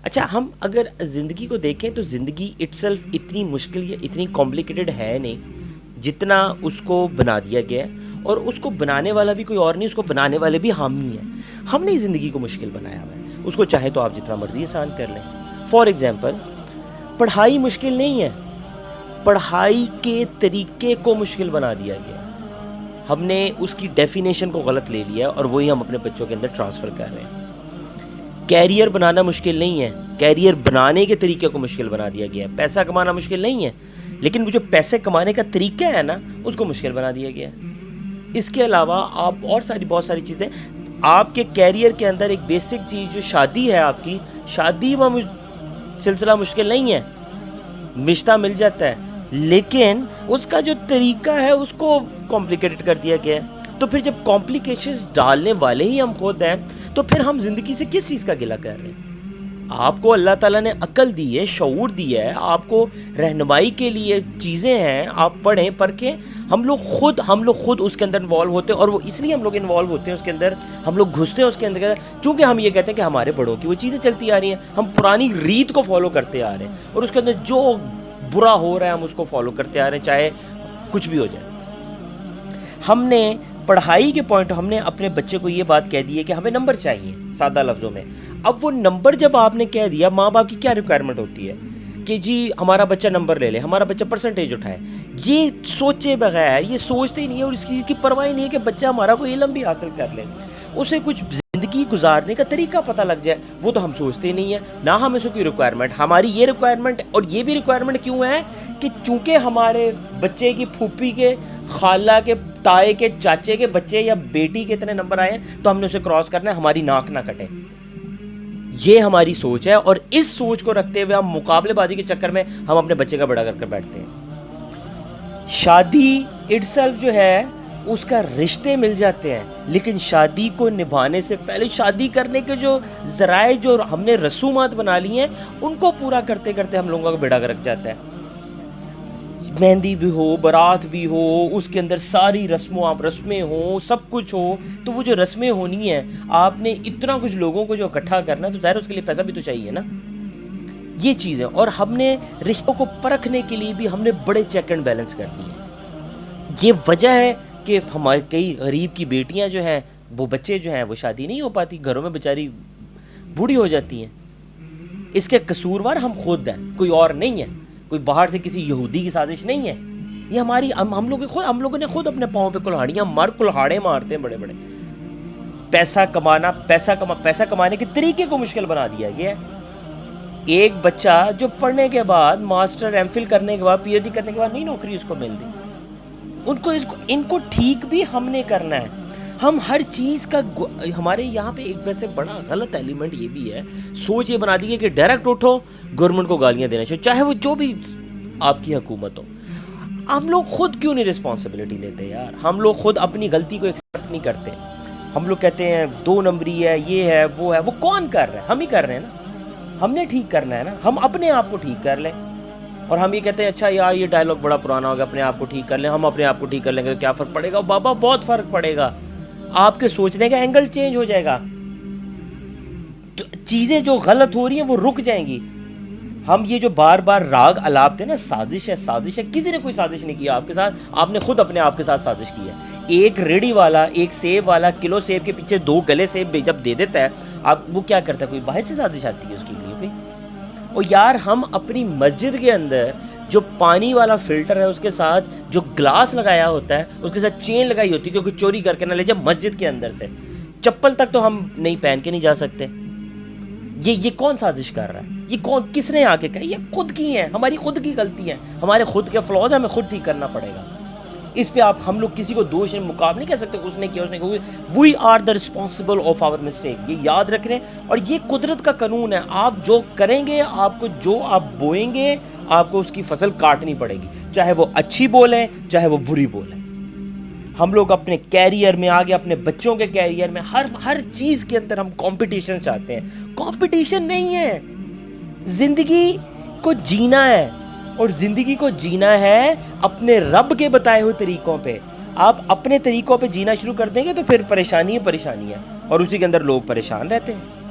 اچھا، ہم اگر زندگی کو دیکھیں تو زندگی اٹ سیلف اتنی مشکل یا اتنی کمپلیکیٹڈ ہے نہیں جتنا اس کو بنا دیا گیا ہے، اور اس کو بنانے والا بھی کوئی اور نہیں، اس کو بنانے والے بھی ہم ہی ہیں۔ ہم نے زندگی کو مشکل بنایا ہوا ہے، اس کو چاہے تو آپ جتنا مرضی آسان کر لیں۔ فار ایگزامپل، پڑھائی مشکل نہیں ہے، پڑھائی کے طریقے کو مشکل بنا دیا گیا۔ ہم نے اس کی ڈیفینیشن کو غلط لے لیا اور وہی ہم اپنے بچوں کے اندر ٹرانسفر کر رہے ہیں۔ کیریئر بنانا مشکل نہیں ہے، کیریئر بنانے کے طریقے کو مشکل بنا دیا گیا ہے۔ پیسہ کمانا مشکل نہیں ہے، لیکن وہ جو پیسے کمانے کا طریقہ ہے نا، اس کو مشکل بنا دیا گیا ہے۔ اس کے علاوہ آپ اور بہت ساری چیزیں، آپ کے کیریئر کے اندر ایک بیسک چیز جو شادی ہے، آپ کی شادی میں سلسلہ مشکل نہیں ہے، رشتہ مل جاتا ہے، لیکن اس کا جو طریقہ ہے اس کو کمپلیکیٹڈ کر دیا گیا ہے۔ تو پھر جب کمپلیکیشنز ڈالنے والے ہی ہم خود ہیں، تو پھر ہم زندگی سے کس چیز کا گلہ کر رہے ہیں؟ آپ کو اللہ تعالیٰ نے عقل دی ہے، شعور دیا ہے، آپ کو رہنمائی کے لیے چیزیں ہیں، آپ پڑھیں پرکھیں۔ ہم لوگ خود اس کے اندر انوالو ہوتے ہیں، اور وہ اس لیے ہم لوگ انوالو ہوتے ہیں اس کے اندر، ہم لوگ گھستے ہیں اس کے اندر، چونکہ ہم یہ کہتے ہیں کہ ہمارے بڑوں کی وہ چیزیں چلتی آ رہی ہیں، ہم پرانی ریت کو فالو کرتے آ رہے ہیں، اور اس کے اندر جو برا ہو رہا ہے ہم اس کو فالو کرتے آ رہے ہیں، چاہے کچھ بھی ہو جائے۔ ہم نے پڑھائی کے پوائنٹ، ہم نے اپنے بچے کو یہ بات کہہ دی ہے کہ ہمیں نمبر چاہیے، سادہ لفظوں میں۔ اب وہ نمبر جب آپ نے کہہ دیا، ماں باپ کی کیا ریکوائرمنٹ ہوتی ہے کہ جی ہمارا بچہ نمبر لے لے، ہمارا بچہ پرسنٹیج اٹھائے۔ یہ سوچے بغیر، یہ سوچتے ہی نہیں ہے، اور اس چیز کی پرواہ نہیں ہے کہ بچہ ہمارا کوئی علم بھی حاصل کر لے، اسے کچھ زندگی گزارنے کا طریقہ پتہ لگ جائے، وہ تو ہم سوچتے ہی نہیں ہیں۔ نہ ہمیں سے کوئی ریکوائرمنٹ، ہماری یہ ریکوائرمنٹ، اور یہ بھی ریکوائرمنٹ کیوں ہے کہ چونکہ ہمارے بچے کی پھوپھی کے، خالہ کے، تائے کے، چاچے کے بچے یا بیٹی کے اتنے نمبر آئے ہیں تو ہم نے اسے کراس کرنا ہے، ہماری ناک نہ کٹے۔ یہ ہماری سوچ ہے، اور اس سوچ کو رکھتے ہوئے ہم مقابلے بازی کے چکر میں ہم اپنے بچے کا بڑا کر کر بیٹھتے ہیں۔ شادی اٹ سیلف جو ہے، اس کا رشتے مل جاتے ہیں، لیکن شادی کو نبھانے سے پہلے، شادی کرنے کے جو ذرائع جو ہم نے رسومات بنا لی ہیں، ان کو پورا کرتے کرتے ہم لوگوں کا بیڑا گرک جاتا ہے۔ مہندی بھی ہو، بارات بھی ہو، اس کے اندر ساری رسمیں ہوں، سب کچھ ہو، تو وہ جو رسمیں ہونی ہیں، آپ نے اتنا کچھ لوگوں کو جو اکٹھا کرنا ہے، تو ظاہر اس کے لیے پیسہ بھی تو چاہیے نا۔ یہ چیزیں، اور ہم نے رشتوں کو پرکھنے کے لیے بھی ہم نے بڑے چیک اینڈ بیلنس کر دیے ہیں۔ یہ وجہ ہے کہ ہمارے کئی غریب کی بیٹیاں جو ہیں، وہ بچے جو ہیں وہ شادی نہیں ہو پاتی، گھروں میں بیچاری بوڑھی ہو جاتی ہیں۔ اس کے قصوروار ہم خود ہیں، کوئی اور نہیں ہے، کوئی باہر سے کسی یہودی کی سازش نہیں ہے، یہ ہماری ہم لوگوں نے خود اپنے پاؤں پہ کلہاڑے مارتے ہیں بڑے بڑے۔ پیسہ کمانے کے طریقے کو مشکل بنا دیا گیا ہے۔ ایک بچہ جو پڑھنے کے بعد، ماسٹر ایم فل کرنے کے بعد، پی ایچ ڈی کرنے کے بعد نہیں نوکری اس کو مل رہی، ان کو ٹھیک بھی ہم نے کرنا ہے۔ ہم ہر چیز کا، ہمارے یہاں پہ ایک ویسے بڑا غلط ایلیمنٹ یہ بھی ہے، سوچ یہ بنا دی ہے کہ ڈائریکٹ اٹھو گورنمنٹ کو گالیاں دینا چاہیے، چاہے وہ جو بھی آپ کی حکومت ہو۔ ہم لوگ خود کیوں نہیں رسپانسبلٹی لیتے یار؟ ہم لوگ خود اپنی غلطی کو ایکسیپٹ نہیں کرتے۔ ہم لوگ کہتے ہیں 2 نمبری ہے، یہ ہے، وہ ہے، وہ کون کر رہا ہے؟ ہم ہی کر رہے ہیں نا، ہم نے ٹھیک کرنا ہے نا، ہم اپنے آپ کو ٹھیک کر لیں۔ اور ہم یہ کہتے ہیں اچھا یار یہ ڈائلاگ بڑا پرانا ہو گیا، اپنے آپ کو ٹھیک کر لیں، ہم اپنے آپ کو ٹھیک کر لیں گے تو کیا فرق پڑے گا؟ بابا بہت فرق پڑے گا، آپ کے سوچنے کا اینگل چینج ہو جائے گا، تو چیزیں جو غلط ہو رہی ہیں وہ رک جائیں گی۔ ہم یہ جو بار بار راگ الاپتے ہیں نا، سازش ہے، کسی نے کوئی سازش نہیں کیا آپ کے ساتھ، آپ نے خود اپنے آپ کے ساتھ سازش کی ہے۔ ایک ریڑھی والا، ایک سیب والا کلو سیب کے پیچھے 2 گلے سیب جب دے دیتا ہے، آپ وہ کیا کرتا ہے؟ کوئی باہر سے سازش آتی ہے اس کے لیے بھی؟ اور یار ہم اپنی مسجد کے اندر جو پانی والا فلٹر ہے، اس کے ساتھ جو گلاس لگایا ہوتا ہے، اس کے ساتھ چین لگائی ہوتی ہے کہ کوئی چوری کر کے نہ لے جائے مسجد کے اندر سے، چپل تک تو ہم نہیں پہن کے نہیں جا سکتے۔ یہ کون سازش کر رہا ہے؟ یہ کس نے آ کے کہا؟ یہ خود کی ہیں، ہماری خود کی غلطی ہے، ہمارے خود کے فلاز ہمیں خود ٹھیک کرنا پڑے گا۔ اس پہ ہم لوگ کسی کو دوش مقابل نہیں کہہ سکتے، اس نے کیا، we are the responsible of our mistake. یہ یاد رکھ رہے ہیں، اور یہ قدرت کا قانون ہے، آپ جو کریں گے، آپ کو جو آپ بوئیں گے، آپ کو اس کی فصل کاٹنی پڑے گی، چاہے وہ اچھی بولیں چاہے وہ بری بولیں۔ ہم لوگ اپنے کیریئر میں آگے، اپنے بچوں کے کیریئر میں، ہر چیز کے اندر ہم کمپٹیشن چاہتے ہیں۔ کمپٹیشن نہیں ہے، زندگی کو جینا ہے، اور زندگی کو جینا ہے اپنے رب کے بتائے ہوئے طریقوں پہ۔ آپ اپنے طریقوں پہ جینا شروع کر دیں گے تو پھر پریشانی ہے، اور اسی کے اندر لوگ پریشان رہتے ہیں۔